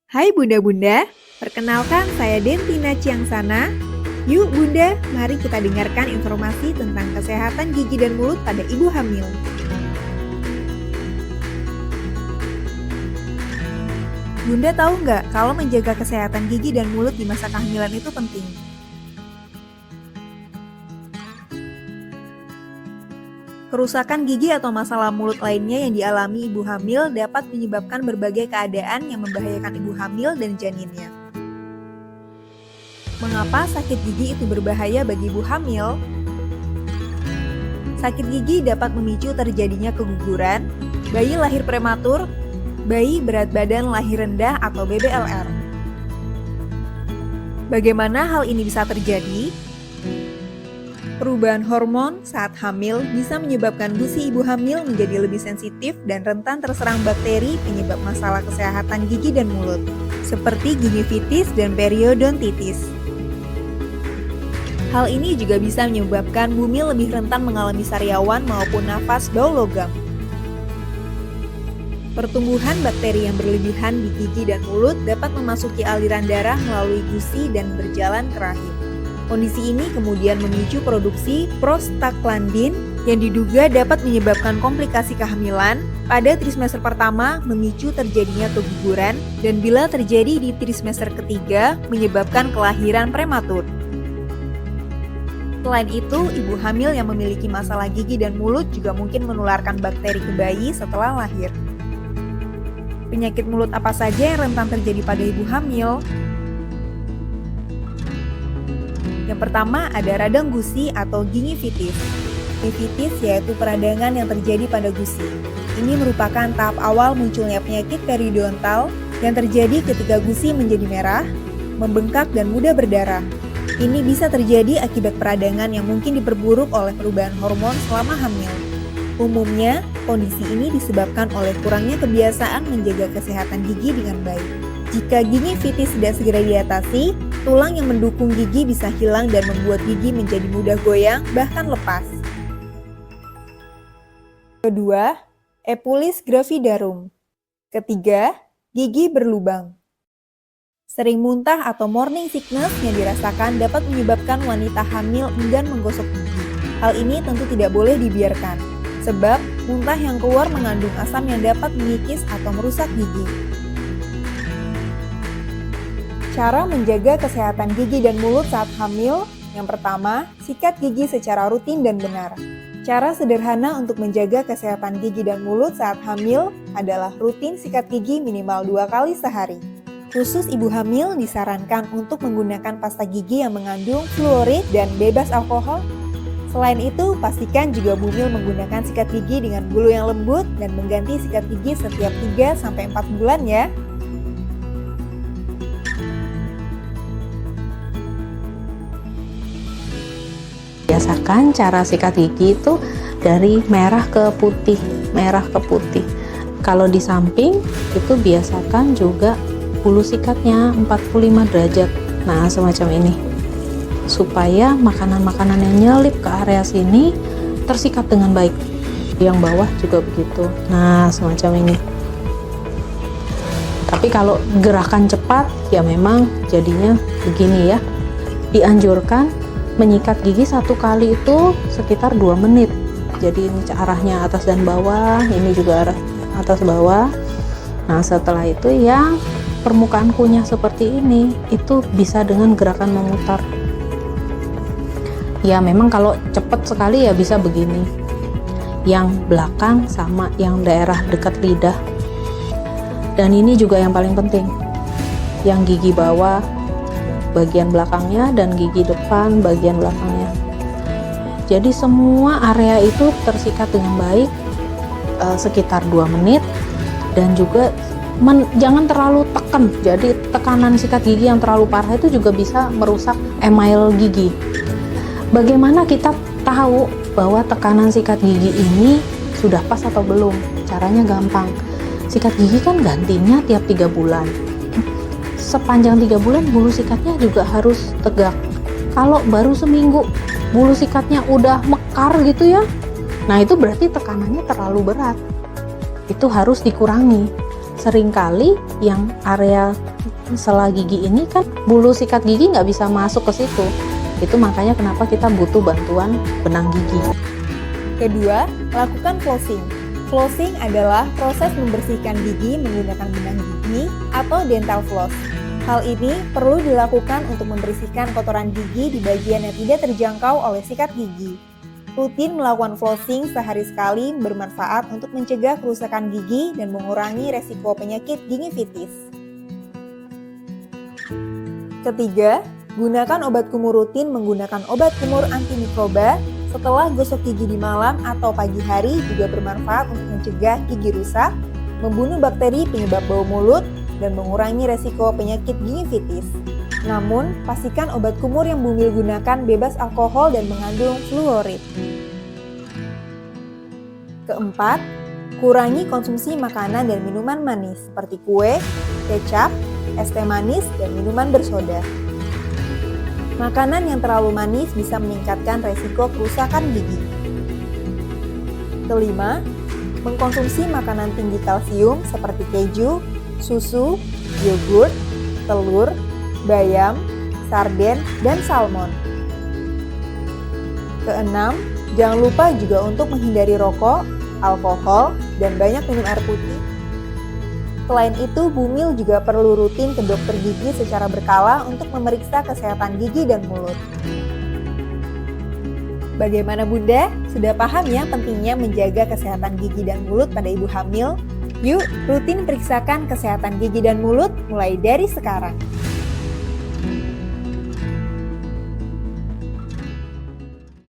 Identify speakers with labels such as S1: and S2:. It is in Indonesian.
S1: Hai Bunda-Bunda, perkenalkan saya Dentina Ciangsana. Yuk Bunda, mari kita dengarkan informasi tentang kesehatan gigi dan mulut pada ibu hamil. Bunda tahu nggak kalau menjaga kesehatan gigi dan mulut di masa kehamilan itu penting? Kerusakan gigi atau masalah mulut lainnya yang dialami ibu hamil dapat menyebabkan berbagai keadaan yang membahayakan ibu hamil dan janinnya. Mengapa sakit gigi itu berbahaya bagi ibu hamil? Sakit gigi dapat memicu terjadinya keguguran, bayi lahir prematur, bayi berat badan lahir rendah atau BBLR. Bagaimana hal ini bisa terjadi? Perubahan hormon saat hamil bisa menyebabkan gusi ibu hamil menjadi lebih sensitif dan rentan terserang bakteri penyebab masalah kesehatan gigi dan mulut, seperti gingivitis dan periodontitis. Hal ini juga bisa menyebabkan bumil lebih rentan mengalami sariawan maupun nafas bau logam. Pertumbuhan bakteri yang berlebihan di gigi dan mulut dapat memasuki aliran darah melalui gusi dan berjalan ke rahim. Kondisi ini kemudian memicu produksi prostaglandin yang diduga dapat menyebabkan komplikasi kehamilan. Pada trimester pertama memicu terjadinya keguguran dan bila terjadi di trimester ketiga menyebabkan kelahiran prematur. Selain itu, ibu hamil yang memiliki masalah gigi dan mulut juga mungkin menularkan bakteri ke bayi setelah lahir. Penyakit mulut apa saja yang rentan terjadi pada ibu hamil? Yang pertama ada radang gusi atau gingivitis. Gingivitis yaitu peradangan yang terjadi pada gusi. Ini merupakan tahap awal munculnya penyakit periodontal yang terjadi ketika gusi menjadi merah, membengkak dan mudah berdarah. Ini bisa terjadi akibat peradangan yang mungkin diperburuk oleh perubahan hormon selama hamil. Umumnya, kondisi ini disebabkan oleh kurangnya kebiasaan menjaga kesehatan gigi dengan baik. Jika gingivitis tidak segera diatasi, tulang yang mendukung gigi bisa hilang dan membuat gigi menjadi mudah goyang, bahkan lepas. Kedua, epulis gravidarum. Ketiga, gigi berlubang. Sering muntah atau morning sickness yang dirasakan dapat menyebabkan wanita hamil enggan menggosok gigi. Hal ini tentu tidak boleh dibiarkan, sebab muntah yang keluar mengandung asam yang dapat mengikis atau merusak gigi. Cara menjaga kesehatan gigi dan mulut saat hamil. Yang pertama, sikat gigi secara rutin dan benar. Cara sederhana untuk menjaga kesehatan gigi dan mulut saat hamil adalah rutin sikat gigi minimal 2 kali sehari. Khusus ibu hamil disarankan untuk menggunakan pasta gigi yang mengandung fluorid dan bebas alkohol. Selain itu, pastikan juga bumil menggunakan sikat gigi dengan bulu yang lembut dan mengganti sikat gigi setiap 3-4 bulan ya.
S2: Biasakan cara sikat gigi itu dari merah ke putih, merah ke putih. Kalau di samping itu biasakan juga bulu sikatnya 45 derajat. Nah, semacam ini. Supaya makanan-makanan yang nyelip ke area sini tersikat dengan baik. Yang bawah juga begitu. Nah, semacam ini. Tapi kalau gerakan cepat ya memang jadinya begini ya. Dianjurkan menyikat gigi satu kali itu sekitar 2 menit. Jadi ini arahnya atas dan bawah, ini juga arah atas bawah. Nah, setelah itu yang permukaan kunyah seperti ini itu bisa dengan gerakan memutar. Ya memang kalau cepat sekali ya bisa begini. Yang belakang sama yang daerah dekat lidah. Dan ini juga yang paling penting. Yang gigi bawah bagian belakangnya dan gigi depan bagian belakangnya. Jadi semua area itu tersikat dengan baik sekitar 2 menit dan juga jangan terlalu tekan. Jadi tekanan sikat gigi yang terlalu parah itu juga bisa merusak email gigi. Bagaimana kita tahu bahwa tekanan sikat gigi ini sudah pas atau belum? Caranya gampang. Sikat gigi kan gantinya tiap 3 bulan. Sepanjang 3 bulan bulu sikatnya juga harus tegak. Kalau baru seminggu bulu sikatnya udah mekar gitu ya, nah itu berarti tekanannya terlalu berat. Itu harus dikurangi. Seringkali yang area sela gigi ini kan bulu sikat gigi nggak bisa masuk ke situ. Itu makanya kenapa kita butuh bantuan benang gigi.
S1: Kedua, lakukan flossing. Flossing adalah proses membersihkan gigi menggunakan benang gigi atau dental floss. Hal ini perlu dilakukan untuk membersihkan kotoran gigi di bagian yang tidak terjangkau oleh sikat gigi. Rutin melakukan flossing sehari sekali bermanfaat untuk mencegah kerusakan gigi dan mengurangi resiko penyakit gingivitis. Ketiga, gunakan obat kumur rutin menggunakan obat kumur antimikroba setelah gosok gigi di malam atau pagi hari juga bermanfaat untuk mencegah gigi rusak, membunuh bakteri penyebab bau mulut, dan mengurangi resiko penyakit gingivitis. Namun, pastikan obat kumur yang Bumil gunakan bebas alkohol dan mengandung fluorid. Keempat, kurangi konsumsi makanan dan minuman manis seperti kue, kecap, es teh manis, dan minuman bersoda. Makanan yang terlalu manis bisa meningkatkan resiko kerusakan gigi. Kelima, mengkonsumsi makanan tinggi kalsium seperti keju, susu, yogurt, telur, bayam, sarden, dan salmon. Keenam, jangan lupa juga untuk menghindari rokok, alkohol, dan banyak minum air putih. Selain itu, Bumil juga perlu rutin ke dokter gigi secara berkala untuk memeriksa kesehatan gigi dan mulut. Bagaimana Bunda? Sudah paham ya pentingnya menjaga kesehatan gigi dan mulut pada ibu hamil? Yuk, rutin periksakan kesehatan gigi dan mulut mulai dari sekarang.